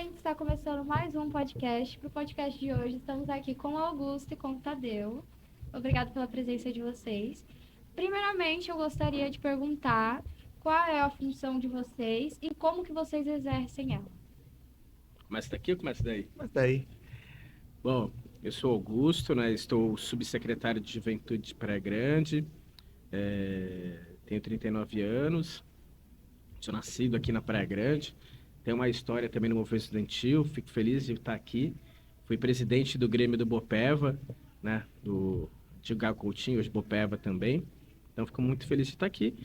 gente, está começando mais um podcast. Para o podcast de hoje, estamos aqui com o Augusto e com o Tadeu. Obrigado pela presença de vocês. Primeiramente, eu gostaria de perguntar qual é a função de vocês e como que vocês exercem ela. Começa daqui ou começa daí? Mas daí, Bom, eu sou Augusto, né? Estou subsecretário de Juventude de Praia Grande, tenho 39 anos, sou nascido aqui na Praia Grande, tenho uma história também no movimento estudantil, fico feliz de estar aqui. Fui presidente do Grêmio do Bopeva, né? Do antigo Gago Coutinho, hoje Bopeva também. Então, fico muito feliz de estar aqui.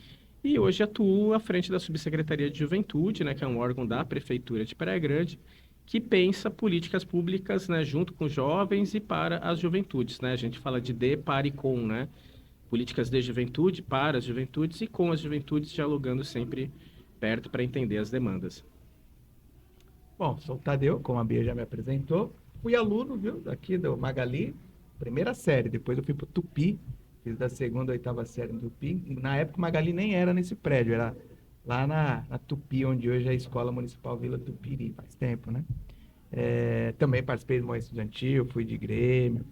E hoje atuo à frente da Subsecretaria de Juventude, né? Que é um órgão da Prefeitura de Praia Grande, que pensa políticas públicas, né, junto com jovens e para as juventudes, né? A gente fala de para e com, né? Políticas de juventude para as juventudes e com as juventudes, dialogando sempre perto para entender as demandas. bom, sou o Tadeu, como a Bia já me apresentou. Fui aluno, viu, daqui do Magali, primeira série. Depois eu fui pro Tupi, fiz da segunda à oitava série no Tupi. Na época o Magali nem era nesse prédio, era lá na Tupi, onde hoje é a Escola Municipal Vila Tupiri, faz tempo, né? Também participei do movimento estudantil, fui de Grêmio.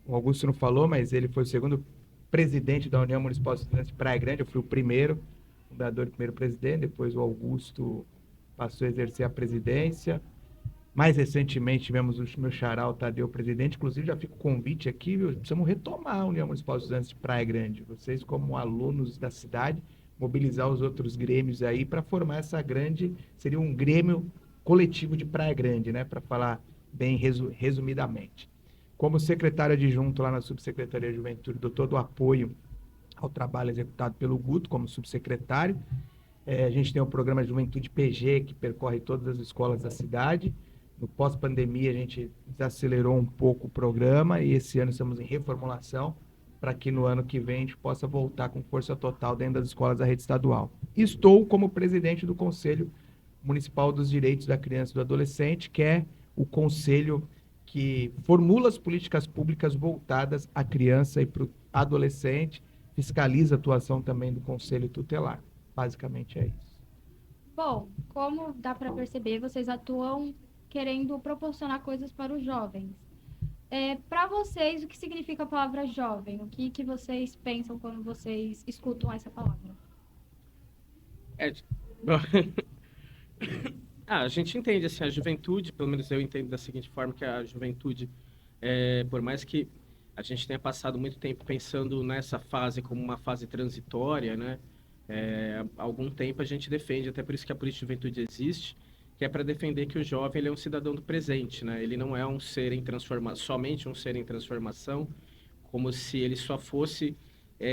O Augusto não falou, mas ele foi o segundo presidente da União Municipal de Estudantes de Praia Grande. Eu fui o primeiro, fundador e primeiro presidente. Depois o Augusto passou a exercer a presidência. Mais recentemente tivemos o meu xará, o Tadeu, presidente. Inclusive, já fica o convite aqui, viu? Precisamos retomar a União Municipal de Estudantes de Praia Grande. Vocês, como alunos da cidade, mobilizar os outros grêmios aí para formar essa grande... Seria um grêmio coletivo de Praia Grande, né? Para falar bem resumidamente. Como secretário adjunto lá na Subsecretaria de Juventude, dou todo o apoio ao trabalho executado pelo Guto como subsecretário. A gente tem o programa Juventude PG, que percorre todas as escolas da cidade. No pós-pandemia, a gente desacelerou um pouco o programa e esse ano estamos em reformulação para que no ano que vem a gente possa voltar com força total dentro das escolas da rede estadual. Estou como presidente do Conselho Municipal dos Direitos da Criança e do Adolescente, que é o conselho que formula as políticas públicas voltadas à criança e para o adolescente, fiscaliza a atuação também do Conselho Tutelar. Basicamente é isso. Bom, como dá para perceber, vocês atuam querendo proporcionar coisas para os jovens. Para vocês, o que significa a palavra jovem? O que vocês pensam quando vocês escutam essa palavra? Bom, a gente entende assim a juventude, pelo menos eu entendo da seguinte forma, que a juventude, por mais que a gente tenha passado muito tempo pensando nessa fase como uma fase transitória, né? Há algum tempo a gente defende, até por isso que a política de juventude existe, que é para defender que o jovem ele é um cidadão do presente, né? Ele não é um ser em transformação, somente um ser em transformação, como se ele só fosse,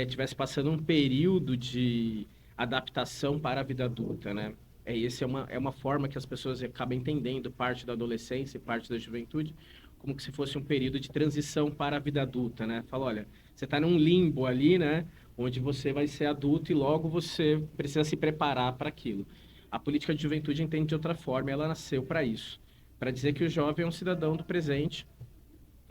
tivesse passando um período de adaptação para a vida adulta, né? Esse é uma forma que as pessoas acabam entendendo parte da adolescência e parte da juventude, como se fosse um período de transição para a vida adulta, né? Fala, olha, você está num limbo ali, né? Onde você vai ser adulto e logo você precisa se preparar para aquilo. A política de juventude entende de outra forma, ela nasceu para isso, para dizer que o jovem é um cidadão do presente.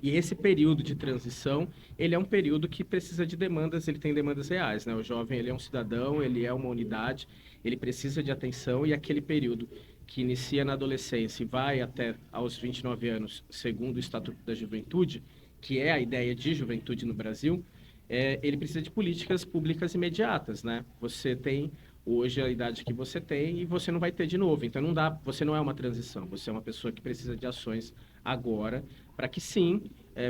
E esse período de transição, ele é um período que precisa de demandas, ele tem demandas reais, né? O jovem, ele é um cidadão, ele é uma unidade, ele precisa de atenção e aquele período que inicia na adolescência e vai até aos 29 anos, segundo o Estatuto da Juventude, que é a ideia de juventude no Brasil, ele precisa de políticas públicas imediatas, né? Você tem hoje a idade que você tem e você não vai ter de novo. Então não dá, você não é uma transição, você é uma pessoa que precisa de ações agora para que sim,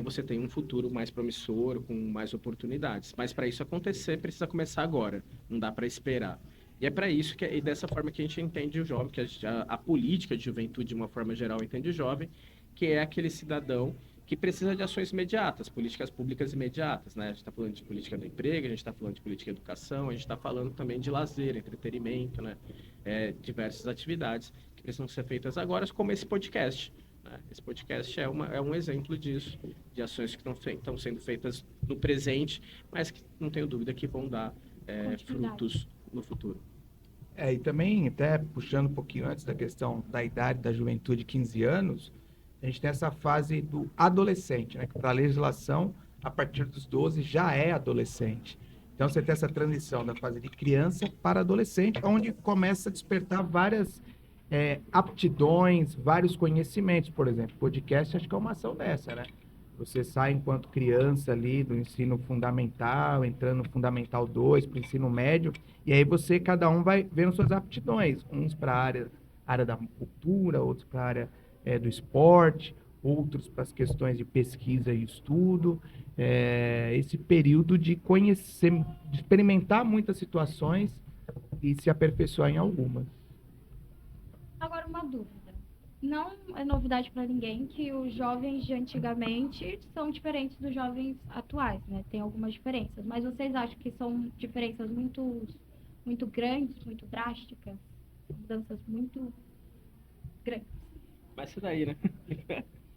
você tenha um futuro mais promissor, com mais oportunidades. Mas para isso acontecer, precisa começar agora, não dá para esperar. E é para isso que e dessa forma que a gente entende o jovem, que a política de juventude, de uma forma geral, entende o jovem, que é aquele cidadão que precisa de ações imediatas, políticas públicas imediatas, né? A gente está falando de política do emprego, a gente está falando de política de educação, a gente está falando também de lazer, entretenimento, né? Diversas atividades que precisam ser feitas agora, como esse podcast, né? Esse podcast é um exemplo disso, de ações que estão sendo feitas no presente, mas que não tenho dúvida que vão dar frutos no futuro. E também, até puxando um pouquinho antes da questão da idade da juventude, 15 anos, a gente tem essa fase do adolescente, né? Que para a legislação, a partir dos 12 já é adolescente. Então você tem essa transição da fase de criança para adolescente, onde começa a despertar várias aptidões, vários conhecimentos, por exemplo. Podcast acho que é uma ação dessa, né? Você sai enquanto criança ali do ensino fundamental, entrando no Fundamental 2, para o ensino médio, e aí cada um vai vendo suas aptidões, uns para a área da cultura, outros para a área do esporte, outros para as questões de pesquisa e estudo. Esse período de conhecer, de experimentar muitas situações e se aperfeiçoar em algumas. Agora, uma dúvida. Não é novidade para ninguém que os jovens de antigamente são diferentes dos jovens atuais, né? Tem algumas diferenças, mas vocês acham que são diferenças muito grandes, muito drásticas? Mudanças muito grandes? Vai ser daí, né?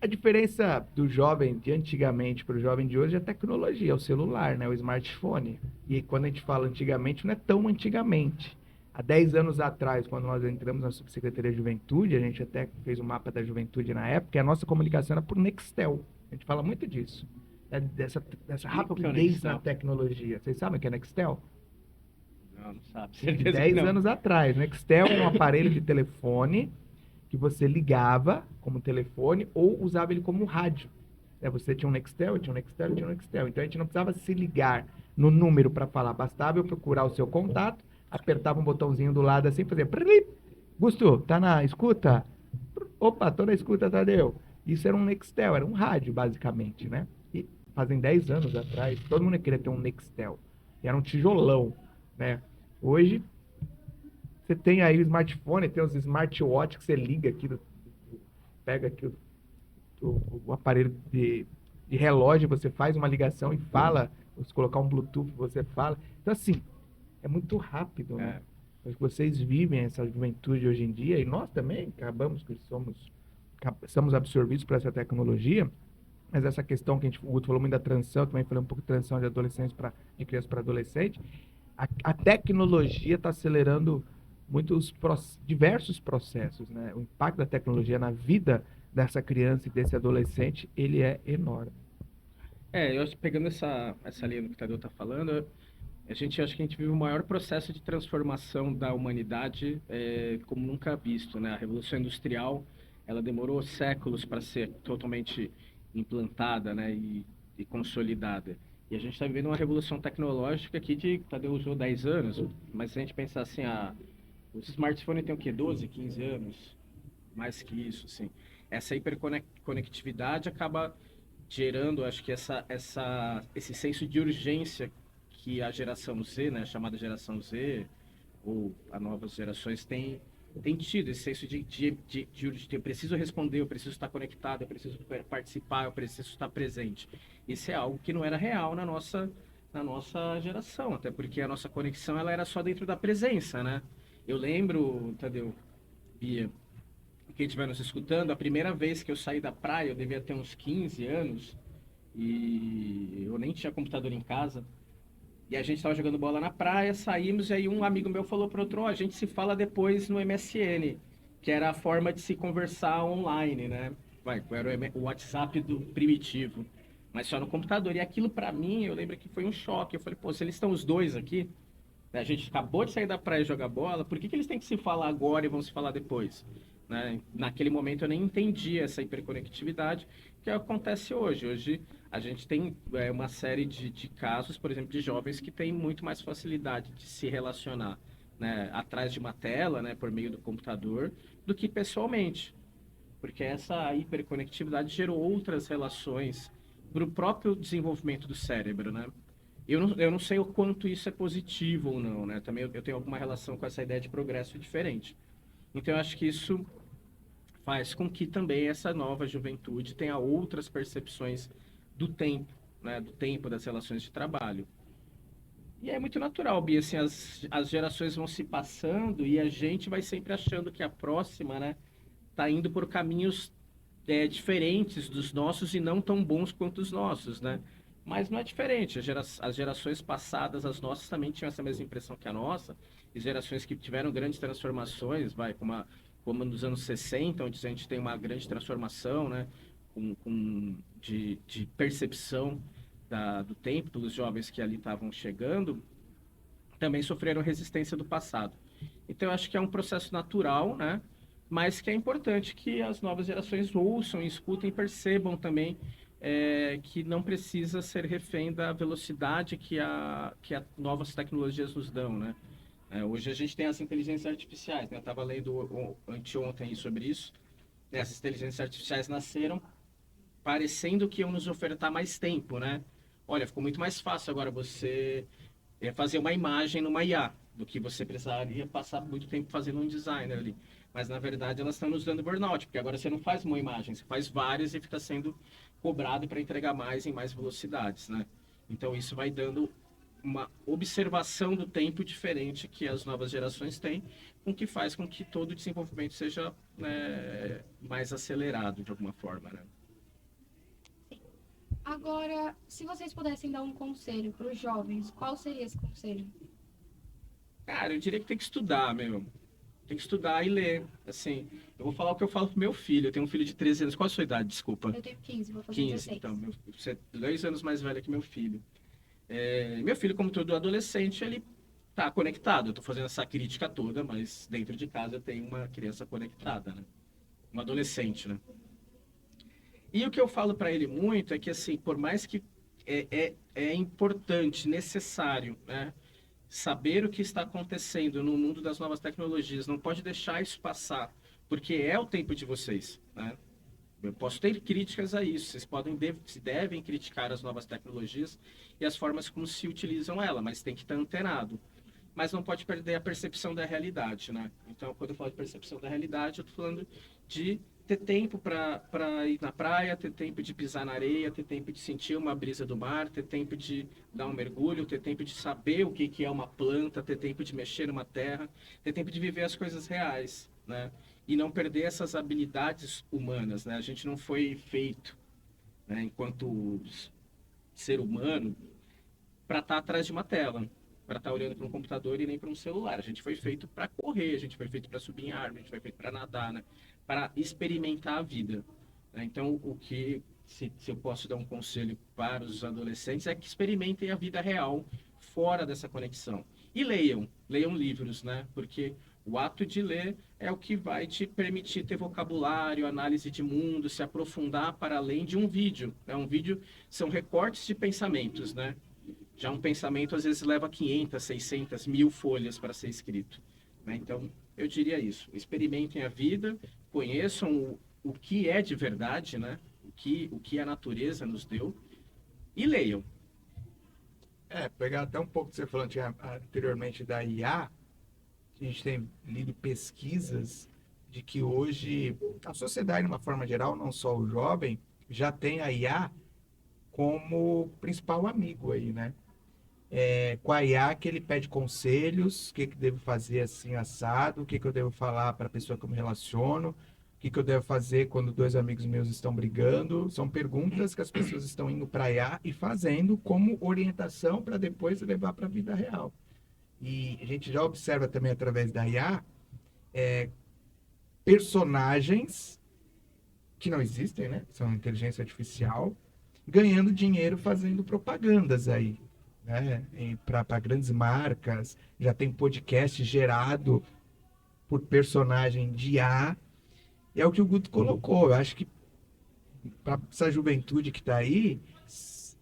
A diferença do jovem de antigamente para o jovem de hoje é a tecnologia, o celular, né? O smartphone. E quando a gente fala antigamente, não é tão antigamente. Há 10 anos atrás, quando nós entramos na Subsecretaria de Juventude, a gente até fez um mapa da juventude na época, e a nossa comunicação era por Nextel. A gente fala muito disso. Dessa rapidez na tecnologia. Vocês sabem o que é Nextel? Não sabe. De 10 anos atrás. Nextel é um aparelho de telefone que você ligava como telefone ou usava ele como rádio. Você tinha um Nextel, eu tinha um Nextel, eu tinha um Nextel. Então a gente não precisava se ligar no número para falar. Bastava eu procurar o seu contato, apertava um botãozinho do lado assim, fazia... Gusto, tá na escuta? Opa, tô na escuta, Tadeu. Isso era um Nextel, era um rádio, basicamente, né? E fazem 10 anos atrás, todo mundo queria ter um Nextel. E era um tijolão, né? Hoje, você tem aí o smartphone, tem os smartwatch que você liga aqui, pega aqui o aparelho de relógio, você faz uma ligação e fala, se colocar um Bluetooth, você fala. Então, assim, é muito rápido, né? Vocês vivem essa juventude hoje em dia, e nós também somos absorvidos por essa tecnologia, mas essa questão que o Guto falou muito da transição, também falei um pouco de transição de criança para adolescente, a tecnologia está acelerando diversos processos, né? O impacto da tecnologia na vida dessa criança e desse adolescente, ele é enorme. Eu acho que pegando essa linha do que o Tadeu está falando, acho que a gente vive o maior processo de transformação da humanidade como nunca visto, né? A Revolução Industrial, ela demorou séculos para ser totalmente implantada, né? E consolidada. E a gente está vivendo uma revolução tecnológica aqui Tadeu usou 10 anos, mas se a gente pensar assim, os smartphones têm o quê? 12, 15 anos? Mais que isso, assim. Essa hiperconectividade acaba gerando, acho que esse senso de urgência que a geração Z, né, a chamada geração Z, ou as novas gerações, tem tido esse senso de eu preciso responder, eu preciso estar conectado, eu preciso participar, eu preciso estar presente. Isso é algo que não era real na nossa geração, até porque a nossa conexão ela era só dentro da presença, né? Eu lembro, Tadeu, Bia, quem estiver nos escutando, a primeira vez que eu saí da praia, eu devia ter uns 15 anos, e eu nem tinha computador em casa, e a gente estava jogando bola na praia, saímos, e aí um amigo meu falou para outro, a gente se fala depois no MSN, que era a forma de se conversar online, né? Era o WhatsApp do primitivo, mas só no computador. E aquilo para mim, eu lembro que foi um choque. Eu falei, se eles estão os dois aqui, né, a gente acabou de sair da praia e jogar bola, por que eles têm que se falar agora e vão se falar depois? Né? Naquele momento eu nem entendi essa hiperconectividade que acontece hoje. Hoje a gente tem uma série de casos, por exemplo, de jovens que têm muito mais facilidade de se relacionar, né, atrás de uma tela, né, por meio do computador, do que pessoalmente. Porque essa hiperconectividade gerou outras relações para o próprio desenvolvimento do cérebro, né? Eu não sei o quanto isso é positivo ou não, né? Também eu tenho alguma relação com essa ideia de progresso diferente. Então, eu acho que isso faz com que também essa nova juventude tenha outras percepções do tempo, né? Do tempo das relações de trabalho. E é muito natural, Bia, assim, as gerações vão se passando e a gente vai sempre achando que a próxima, né, tá indo por caminhos diferentes dos nossos e não tão bons quanto os nossos, né? Mas não é diferente. As gerações passadas, as nossas, também tinham essa mesma impressão que a nossa. E gerações que tiveram grandes transformações, como nos anos 60, onde a gente tem uma grande transformação, né? De percepção do tempo dos jovens que ali estavam chegando, também sofreram resistência do passado. Então, eu acho que é um processo natural, né? mas que é importante que as novas gerações ouçam, escutem e percebam também que não precisa ser refém da velocidade que as novas tecnologias nos dão, né? Hoje a gente tem as inteligências artificiais, né? Eu estava lendo anteontem sobre isso. Essas inteligências artificiais nasceram parecendo que iam nos ofertar mais tempo, né? Olha, ficou muito mais fácil agora você fazer uma imagem numa IA do que você precisaria passar muito tempo fazendo um designer ali. Mas na verdade elas estão nos dando burnout, porque agora você não faz uma imagem, você faz várias e fica sendo cobrado para entregar mais em mais velocidades, né? Então isso vai dando uma observação do tempo diferente que as novas gerações têm, com que faz com que todo o desenvolvimento seja, né, mais acelerado de alguma forma, né? Agora, se vocês pudessem dar um conselho para os jovens, qual seria esse conselho? Cara, eu diria que tem que estudar, meu. Tem que estudar e ler. Assim, eu vou falar o que eu falo pro meu filho. Eu tenho um filho de 13 anos. Qual a sua idade? Desculpa. Eu tenho 15, vou fazer 15. 16. Então, você é 2 anos mais velho que meu filho. Meu filho, como todo adolescente, ele tá conectado. Eu tô fazendo essa crítica toda, mas dentro de casa eu tenho uma criança conectada, né? Um adolescente, né? E o que eu falo para ele muito é que, assim, por mais que é importante, necessário, né? Saber o que está acontecendo no mundo das novas tecnologias, não pode deixar isso passar, porque é o tempo de vocês, né? Eu posso ter críticas a isso, vocês devem criticar as novas tecnologias e as formas como se utilizam ela, mas tem que estar antenado. Mas não pode perder a percepção da realidade, né? Então, quando eu falo de percepção da realidade, eu estou falando de ter tempo para ir na praia, ter tempo de pisar na areia, ter tempo de sentir uma brisa do mar, ter tempo de dar um mergulho, ter tempo de saber o que é uma planta, ter tempo de mexer numa terra, ter tempo de viver as coisas reais, né? E não perder essas habilidades humanas, né? A gente não foi feito, né, enquanto ser humano, para estar atrás de uma tela, para estar olhando para um computador e nem para um celular. A gente foi feito para correr, a gente foi feito para subir em árvore, a gente foi feito para nadar, né? Para experimentar a vida, né? Então, se eu posso dar um conselho para os adolescentes, é que experimentem a vida real fora dessa conexão. E leiam livros, né? Porque o ato de ler é o que vai te permitir ter vocabulário, análise de mundo, se aprofundar para além de um vídeo. Um vídeo são recortes de pensamentos, né? Já um pensamento às vezes leva 500, 600, 1000 folhas para ser escrito, né? Então, eu diria isso. Experimentem a vida, conheçam o que é de verdade, né? O que a natureza nos deu e leiam. Pegar até um pouco que você falou anteriormente da IA, a gente tem lido pesquisas de que hoje a sociedade, de uma forma geral, não só o jovem, já tem a IA como principal amigo aí, né? Com a IA que ele pede conselhos, o que devo fazer assim assado, o que eu devo falar para a pessoa que eu me relaciono, o que eu devo fazer quando dois amigos meus estão brigando. São perguntas que as pessoas estão indo para a IA e fazendo como orientação para depois levar para a vida real. E a gente já observa também através da IA personagens que não existem, né? São inteligência artificial, ganhando dinheiro fazendo propagandas aí, né? Para grandes marcas. Já tem podcast gerado por personagem de IA. E é o que o Guto colocou. Eu acho que para essa juventude que está aí,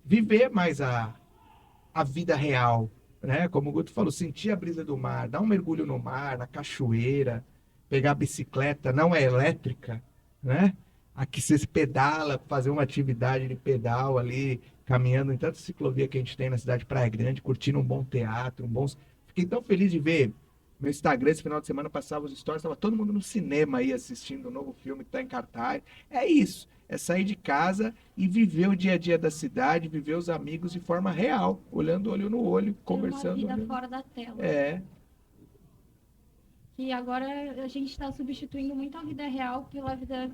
viver mais a vida real, né? Como o Guto falou, sentir a brisa do mar, dar um mergulho no mar, na cachoeira, pegar a bicicleta, não é elétrica, né? Aqui você pedala, fazer uma atividade de pedal ali, caminhando em tanta ciclovia que a gente tem na cidade de Praia Grande, curtindo um bom teatro, um bom... Fiquei tão feliz de ver meu Instagram esse final de semana, passava os stories, estava todo mundo no cinema aí assistindo um novo filme que está em cartaz. É isso, é sair de casa e viver o dia a dia da cidade, viver os amigos de forma real, olhando olho no olho, conversando. Ter uma vida olhando... fora da tela. Que agora a gente está substituindo muito a vida real pela vida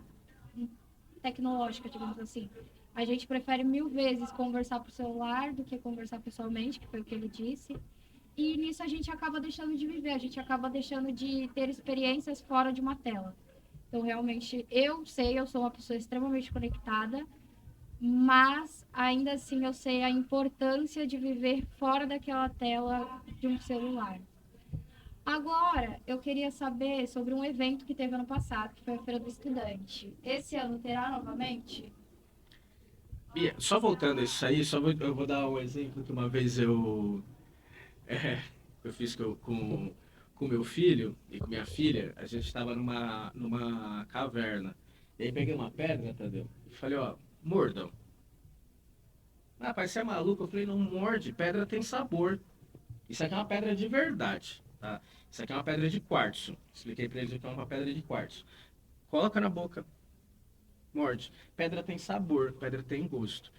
tecnológica, digamos assim. A gente prefere 1000 vezes conversar por celular do que conversar pessoalmente, que foi o que ele disse. E nisso a gente acaba deixando de viver, a gente acaba deixando de ter experiências fora de uma tela. Então, realmente, eu sou uma pessoa extremamente conectada, mas ainda assim eu sei a importância de viver fora daquela tela de um celular. Agora, eu queria saber sobre um evento que teve ano passado, que foi a Feira do Estudante. Esse ano terá novamente? Bia, só voltando a isso aí, eu vou dar um exemplo que uma vez é, eu fiz com meu filho e com minha filha. A gente estava numa caverna. E aí peguei uma pedra, Tadeu, e falei, ó, mordam. Ah, rapaz, você é maluco? Eu falei, não morde, pedra tem sabor. Isso aqui é uma pedra de verdade, tá? Isso aqui é uma pedra de quartzo. Expliquei pra eles o que é uma pedra de quartzo. Coloca na boca, morde. Pedra tem sabor, pedra tem gosto.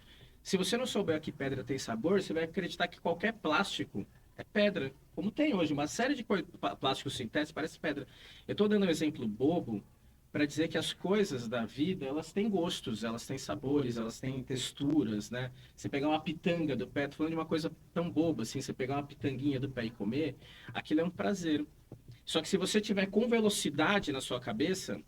Se você não souber que pedra tem sabor, você vai acreditar que qualquer plástico é pedra. Como tem hoje, uma série de plásticos sintéticos parece pedra. Eu estou dando um exemplo bobo para dizer que as coisas da vida, elas têm gostos, elas têm sabores, elas têm texturas, né? Você pegar uma pitanga do pé, tô falando de uma coisa tão boba assim, você pegar uma pitanguinha do pé e comer, aquilo é um prazer. Só que se você tiver com velocidade na sua cabeça,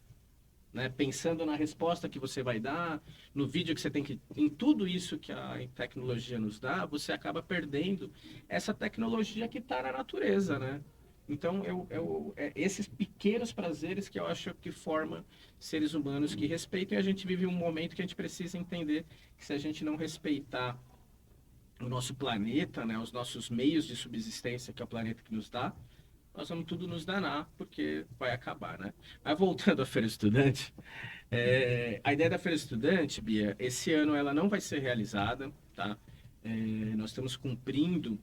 né, pensando na resposta que você vai dar, no vídeo que você tem que, em tudo isso que a tecnologia nos dá, você acaba perdendo essa tecnologia que está na natureza, né? Então, esses pequenos prazeres que eu acho que formam seres humanos que respeitam, e a gente vive um momento que a gente precisa entender que se a gente não respeitar o nosso planeta, né, os nossos meios de subsistência, que é o planeta que nos dá, nós vamos tudo nos danar, porque vai acabar, né? Mas voltando à Feira Estudante, a ideia da Feira Estudante, Bia, esse ano ela não vai ser realizada, tá? Nós estamos cumprindo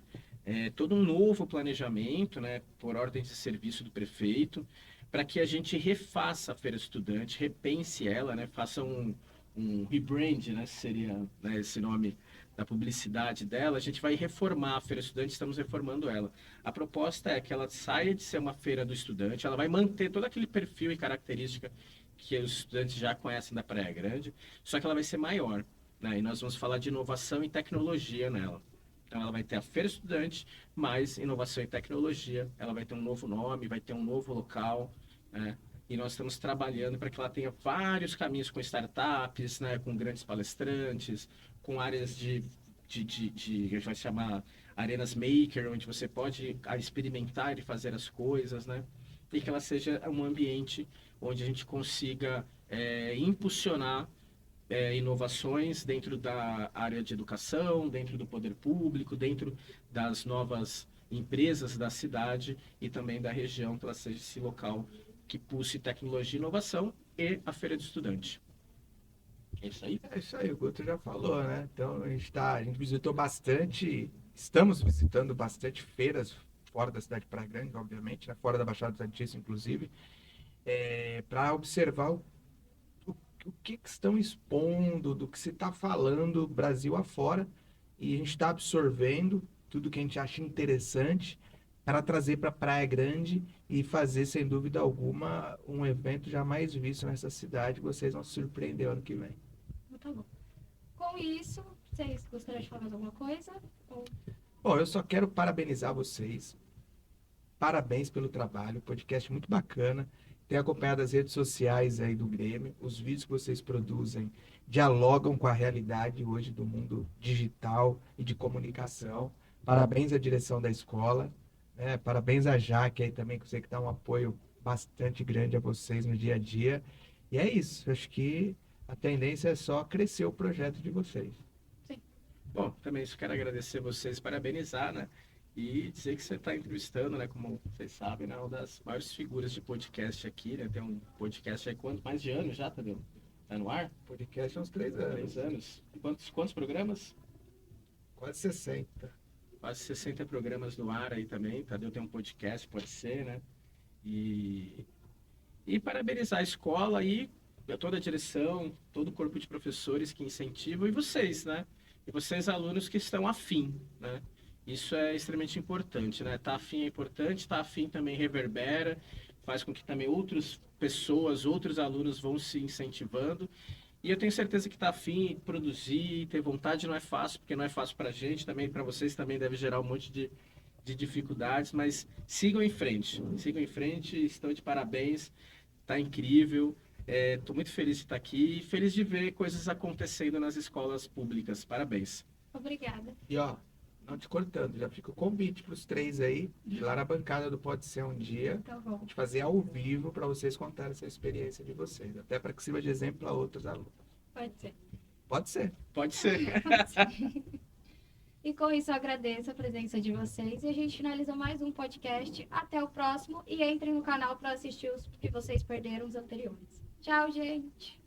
todo um novo planejamento, né, por ordem de serviço do prefeito, para que a gente refaça a Feira Estudante, repense ela, né, faça um rebrand, né, seria, né, esse nome da publicidade dela. A gente vai reformar a Feira Estudante, estamos reformando ela. A proposta é que ela saia de ser uma feira do estudante, ela vai manter todo aquele perfil e característica que os estudantes já conhecem da Praia Grande, só que ela vai ser maior, né? E nós vamos falar de inovação e tecnologia nela. Então ela vai ter a Feira Estudante, mais inovação e tecnologia. Ela vai ter um novo nome, vai ter um novo local, né? E nós estamos trabalhando para que ela tenha vários caminhos com startups, né? Com grandes palestrantes, com áreas a gente vai chamar arenas maker, onde você pode experimentar e fazer as coisas, né? E que ela seja um ambiente onde a gente consiga impulsionar inovações dentro da área de educação, dentro do poder público, dentro das novas empresas da cidade e também da região, que ela seja esse local que pulse tecnologia e inovação e a feira de estudante. É isso aí? É isso aí, o Guto já falou, né? Então a gente visitou bastante, estamos visitando bastante feiras fora da cidade de Praia Grande, obviamente, né? Fora da Baixada Santista, inclusive, para observar o que estão expondo, do que se está falando Brasil afora, e a gente está absorvendo tudo que a gente acha interessante para trazer para Praia Grande e fazer, sem dúvida alguma, um evento jamais visto nessa cidade. Vocês vão se surpreender ano que vem. Tá bom. Com isso, vocês gostariam de falar mais alguma coisa? Ou... Bom, eu só quero parabenizar vocês. Parabéns pelo trabalho, podcast muito bacana. Tenho acompanhado as redes sociais aí do Grêmio, os vídeos que vocês produzem dialogam com a realidade hoje do mundo digital e de comunicação. Parabéns à direção da escola, né? Parabéns à Jaque aí também, que eu sei que dá um apoio bastante grande a vocês no dia a dia. E é isso, acho que a tendência é só crescer o projeto de vocês. Bom, também só quero agradecer vocês, parabenizar, né? E dizer que você está entrevistando, né? Como vocês sabem, né? Uma das maiores figuras de podcast aqui, né? Tem um podcast aí quanto mais de anos já, Tadeu? Tá no ar? Podcast há uns 3 anos. 3 anos. Quantos programas? Quase 60. Quase 60 programas no ar aí também. Tadeu tem um podcast, pode ser, né? E parabenizar a escola e toda a direção, todo o corpo de professores que incentivam e vocês, né? E vocês, alunos que estão afim, né? Isso é extremamente importante, né? Tá afim é importante, tá afim também reverbera, faz com que também outras pessoas, outros alunos vão se incentivando. E eu tenho certeza que tá afim produzir, ter vontade não é fácil, porque não é fácil pra gente, também para vocês também deve gerar um monte de dificuldades, mas sigam em frente, estão de parabéns, tá incrível. Tô muito feliz de estar aqui e feliz de ver coisas acontecendo nas escolas públicas. Parabéns. Obrigada. E ó, Não te cortando, já fica o convite para os 3 aí, de ir lá na bancada do Pode Ser um dia, Tá bom. de fazer ao vivo para vocês contarem essa experiência de vocês, até para que sirva de exemplo a outros alunos. Pode ser. Pode ser. Pode ser. E com isso eu agradeço a presença de vocês e a gente finaliza mais um podcast. Até o próximo e entrem no canal para assistir os que vocês perderam os anteriores. Tchau, gente!